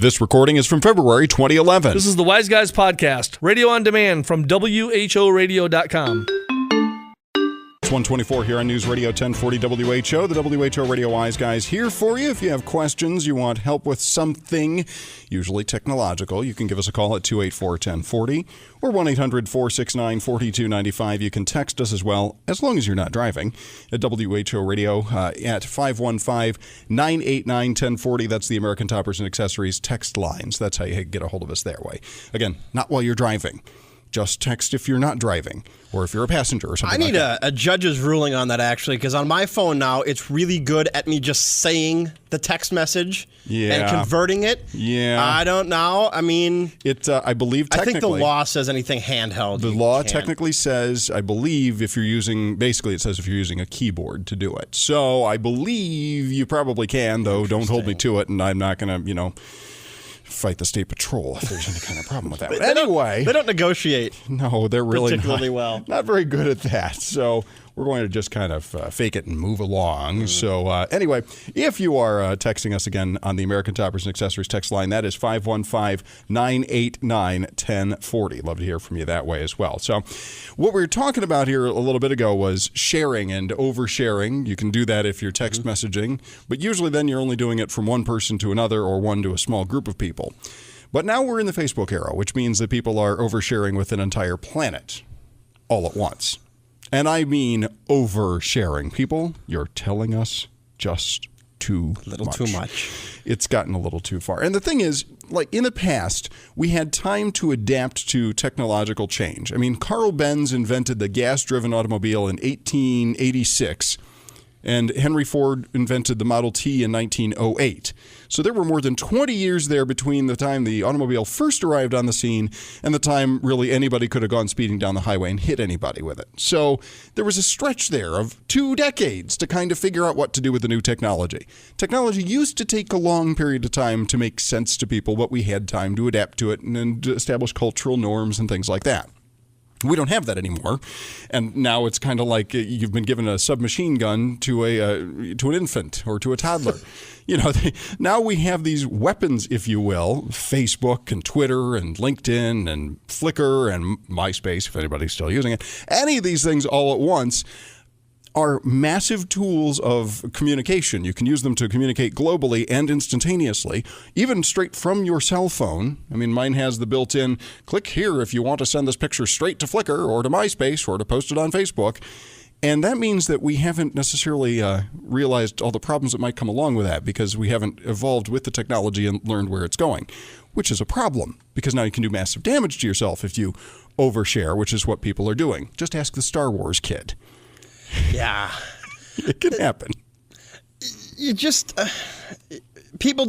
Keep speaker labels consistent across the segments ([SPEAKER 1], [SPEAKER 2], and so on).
[SPEAKER 1] This recording is from February 2011.
[SPEAKER 2] This is the Wise Guys Podcast, radio on demand from WHORadio.com.
[SPEAKER 1] It's 124 here on News Radio 1040 WHO. The WHO Radio Wise Guys here for you. If you have questions, you want help with something, usually technological, you can give us a call at 284-1040 or 1-800-469-4295. You can text us as well, as long as you're not driving, at WHO Radio at 515-989-1040. That's the American Toppers and Accessories text lines. That's how you get a hold of us that way. Again, not while you're driving. Just text if you're not driving or if you're a passenger or something.
[SPEAKER 3] I need a judge's ruling on that, actually, because on my phone now, it's really good at me just saying the text message and converting it.
[SPEAKER 1] Yeah.
[SPEAKER 3] I don't know. I mean,
[SPEAKER 1] I believe technically.
[SPEAKER 3] I think the law says anything handheld.
[SPEAKER 1] The law technically says, I believe, if you're using, basically it says if you're using a keyboard to do it. So I believe you probably can, though don't hold me to it, and I'm not going to, fight the state patrol if there's any kind of problem with that. But anyway,
[SPEAKER 3] they don't negotiate.
[SPEAKER 1] No, they're really
[SPEAKER 3] particularly well.
[SPEAKER 1] Not very good at that. So we're going to just kind of fake it and move along. So anyway, if you are texting us again on the American Toppers and Accessories text line, that is 515-989-1040. Love to hear from you that way as well. So what we were talking about here a little bit ago was sharing and oversharing. You can do that if you're text messaging, but usually then you're only doing it from one person to another or one to a small group of people. But now we're in the Facebook era, which means that people are oversharing with an entire planet all at once. And I mean oversharing. People, you're telling us just too much. It's gotten a little too far. And the thing is, like in the past, we had time to adapt to technological change. I mean, Carl Benz invented the gas-driven automobile in 1886. And Henry Ford invented the Model T in 1908. So there were more than 20 years there between the time the automobile first arrived on the scene and the time really anybody could have gone speeding down the highway and hit anybody with it. So there was a stretch there of 2 decades to kind of figure out what to do with the new technology. Technology used to take a long period of time to make sense to people, but we had time to adapt to it and establish cultural norms and things like that. We don't have that anymore, and now it's kind of like you've been given a submachine gun to an infant or to a toddler. Now we have these weapons, if you will, Facebook and Twitter and LinkedIn and Flickr and MySpace, if anybody's still using it. Any of these things all at once are massive tools of communication. You can use them to communicate globally and instantaneously, even straight from your cell phone. I mean, mine has the built-in, click here if you want to send this picture straight to Flickr or to MySpace or to post it on Facebook. And that means that we haven't necessarily realized all the problems that might come along with that because we haven't evolved with the technology and learned where it's going, which is a problem because now you can do massive damage to yourself if you overshare, which is what people are doing. Just ask the Star Wars kid.
[SPEAKER 3] Yeah.
[SPEAKER 1] It can happen.
[SPEAKER 3] You just people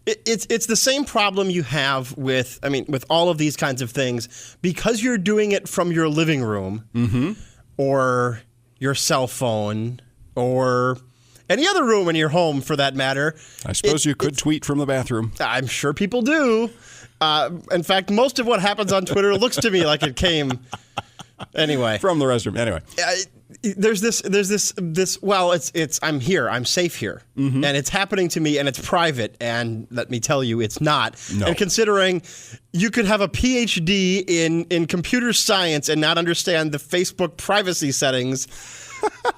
[SPEAKER 3] it's the same problem you have with all of these kinds of things because you're doing it from your living room or your cell phone or any other room in your home for that matter.
[SPEAKER 1] I suppose you could tweet from the bathroom.
[SPEAKER 3] I'm sure people do. In fact, most of what happens on Twitter looks to me like it came anyway
[SPEAKER 1] from the restroom. Anyway.
[SPEAKER 3] There's this. Well, it's. I'm here. I'm safe here, and it's happening to me, and it's private. And let me tell you, it's not.
[SPEAKER 1] No.
[SPEAKER 3] And considering you could have a PhD in computer science and not understand the Facebook privacy settings,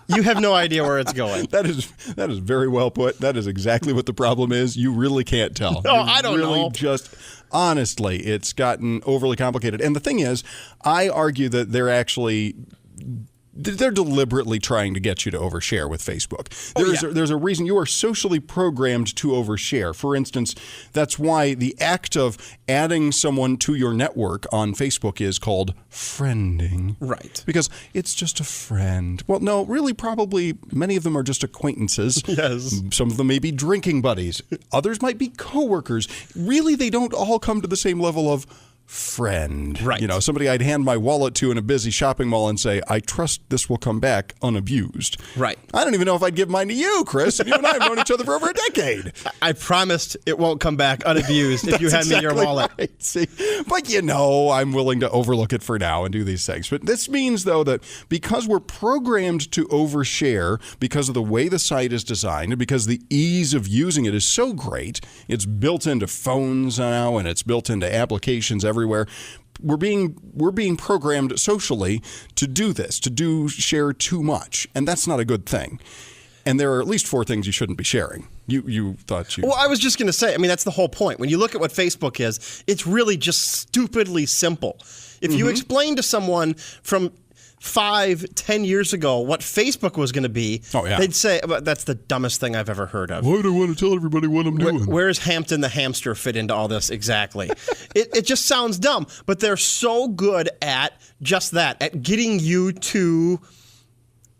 [SPEAKER 3] you have no idea where it's going.
[SPEAKER 1] That is very well put. That is exactly what the problem is. You really can't tell.
[SPEAKER 3] No, I don't know.
[SPEAKER 1] Honestly, it's gotten overly complicated. And the thing is, I argue that they're deliberately trying to get you to overshare with Facebook. There's a reason you are socially programmed to overshare. For instance, that's why the act of adding someone to your network on Facebook is called friending.
[SPEAKER 3] Right.
[SPEAKER 1] Because it's just a friend. Well, no, really, probably many of them are just acquaintances.
[SPEAKER 3] Yes.
[SPEAKER 1] Some of them may be drinking buddies. Others might be coworkers. Really, they don't all come to the same level of friend.
[SPEAKER 3] Right.
[SPEAKER 1] You know, somebody I'd hand my wallet to in a busy shopping mall and say, I trust this will come back unabused.
[SPEAKER 3] Right.
[SPEAKER 1] I don't even know if I'd give mine to you, Chris. And you and I have known each other for over a decade.
[SPEAKER 3] I promised it won't come back unabused if you hand me your wallet.
[SPEAKER 1] Right. See? But I'm willing to overlook it for now and do these things. But this means, though, that because we're programmed to overshare because of the way the site is designed and because the ease of using it is so great, it's built into phones now and it's built into applications everywhere. We're being programmed socially to do this, to share too much, and that's not a good thing. And there are at least 4 things you shouldn't be sharing. You thought you...
[SPEAKER 3] Well, I was just going to say, I mean, that's the whole point. When you look at what Facebook is, it's really just stupidly simple. If you explain to someone from 5-10 years ago what Facebook was going to be, they'd say, that's the dumbest thing I've ever heard of.
[SPEAKER 1] Why do I want to tell everybody what I'm doing?
[SPEAKER 3] Where's Hampton the hamster fit into all this exactly? It just sounds dumb, but they're so good at just that, at getting you to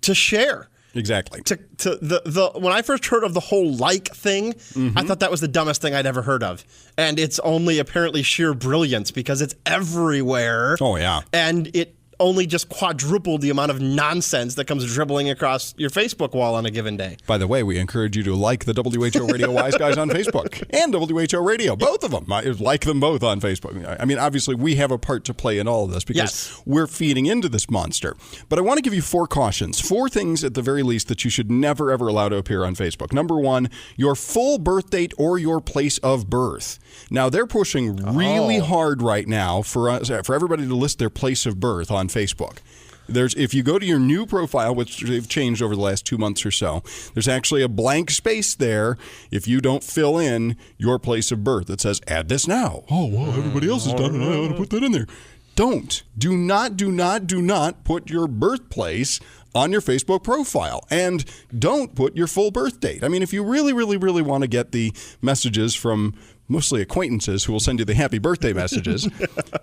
[SPEAKER 3] share.
[SPEAKER 1] Exactly.
[SPEAKER 3] When I first heard of the whole like thing, I thought that was the dumbest thing I'd ever heard of. And it's only apparently sheer brilliance because it's everywhere.
[SPEAKER 1] Oh, yeah.
[SPEAKER 3] And it only just quadrupled the amount of nonsense that comes dribbling across your Facebook wall on a given day.
[SPEAKER 1] By the way, we encourage you to like the WHO Radio Wise Guys on Facebook and WHO Radio, both of them. Like them both on Facebook. I mean, obviously, we have a part to play in all of this because we're feeding into this monster. But I want to give you 4 cautions, 4 things at the very least that you should never, ever allow to appear on Facebook. Number 1, your full birth date or your place of birth. Now, they're pushing really hard right now for everybody to list their place of birth on Facebook. If you go to your new profile, which they've changed over the last 2 months or so, there's actually a blank space there if you don't fill in your place of birth. It says, add this now. Oh, well, everybody else has done it. I ought to put that in there. Do not put your birthplace on your Facebook profile. And don't put your full birth date. I mean, if you really, really, really want to get the messages from mostly acquaintances who will send you the happy birthday messages,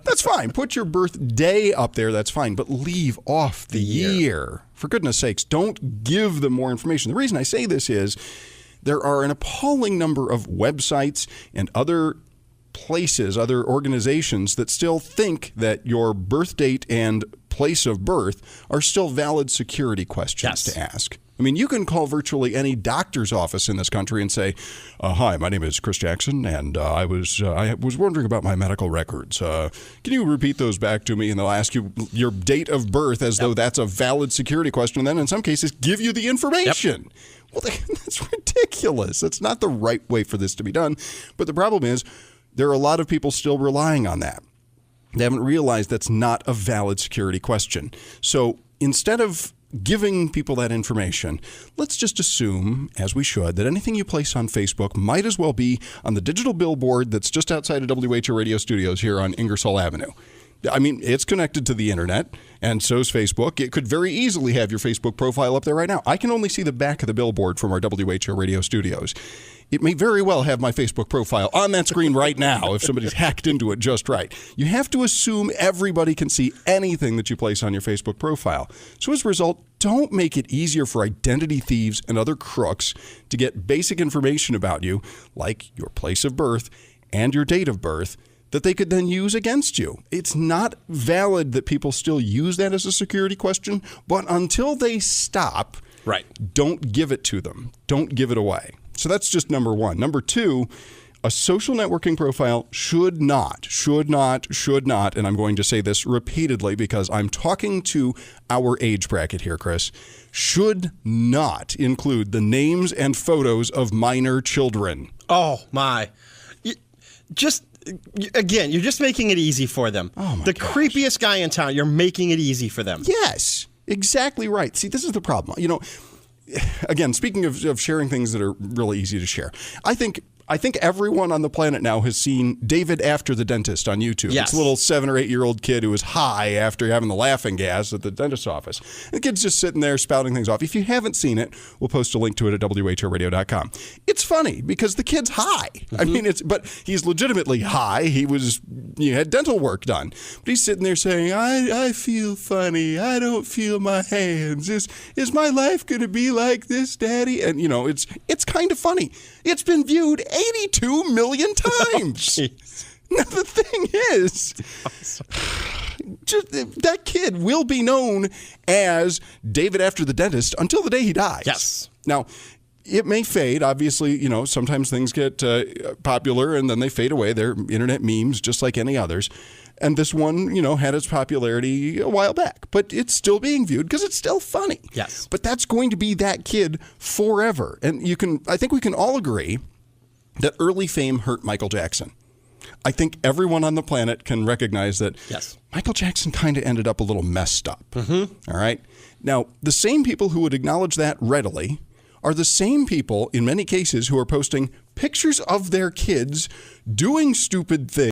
[SPEAKER 1] that's fine. Put your birthday up there, that's fine. But leave off the year. For goodness sakes, don't give them more information. The reason I say this is there are an appalling number of websites and other places, other organizations that still think that your birth date and place of birth are still valid security questions to ask. I mean, you can call virtually any doctor's office in this country and say, hi, my name is Chris Jackson, and I was wondering about my medical records. Can you repeat those back to me? And they'll ask you your date of birth as though that's a valid security question, and then in some cases give you the information. Well, that's ridiculous. That's not the right way for this to be done. But the problem is there are a lot of people still relying on that. They haven't realized that's not a valid security question. So instead of giving people that information, let's just assume, as we should, that anything you place on Facebook might as well be on the digital billboard that's just outside of WHO Radio Studios here on Ingersoll Avenue. I mean, it's connected to the internet, and so's Facebook. It could very easily have your Facebook profile up there right now. I can only see the back of the billboard from our WHO Radio Studios. It may very well have my Facebook profile on that screen right now if somebody's hacked into it just right. You have to assume everybody can see anything that you place on your Facebook profile. So as a result, don't make it easier for identity thieves and other crooks to get basic information about you, like your place of birth and your date of birth, that they could then use against you. It's not valid that people still use that as a security question, but until they stop, don't give it to them. Don't give it away. So that's just number 1. Number 2, a social networking profile should not, and I'm going to say this repeatedly because I'm talking to our age bracket here, Chris, should not include the names and photos of minor children.
[SPEAKER 3] Oh, my. Again, you're just making it easy for them.
[SPEAKER 1] Oh my
[SPEAKER 3] the
[SPEAKER 1] gosh.
[SPEAKER 3] Creepiest guy in town, you're making it easy for them.
[SPEAKER 1] Yes, exactly right. See, this is the problem. You know, again, speaking of sharing things that are really easy to share, I think everyone on the planet now has seen David After the Dentist on YouTube.
[SPEAKER 3] Yes.
[SPEAKER 1] It's a little 7 or 8 year old kid who was high after having the laughing gas at the dentist's office. The kid's just sitting there spouting things off. If you haven't seen it, we'll post a link to it at whoradio.com. It's funny because the kid's high. I mean, but he's legitimately high. He had dental work done. But he's sitting there saying, I feel funny. I don't feel my hands. Is my life going to be like this, Daddy? And, you know, it's kind of funny. It's been viewed 82 million times. Now, the thing is, just, that kid will be known as David after the dentist until the day he dies.
[SPEAKER 3] Yes.
[SPEAKER 1] Now, it may fade. Obviously, sometimes things get popular and then they fade away. They're internet memes just like any others. And this one, had its popularity a while back, but it's still being viewed because it's still funny.
[SPEAKER 3] Yes.
[SPEAKER 1] But that's going to be that kid forever. And I think we can all agree that early fame hurt Michael Jackson. I think everyone on the planet can recognize that
[SPEAKER 3] yes.
[SPEAKER 1] Michael Jackson kind of ended up a little messed up.
[SPEAKER 3] Mm-hmm.
[SPEAKER 1] All right. Now, the same people who would acknowledge that readily are the same people in many cases who are posting pictures of their kids doing stupid things.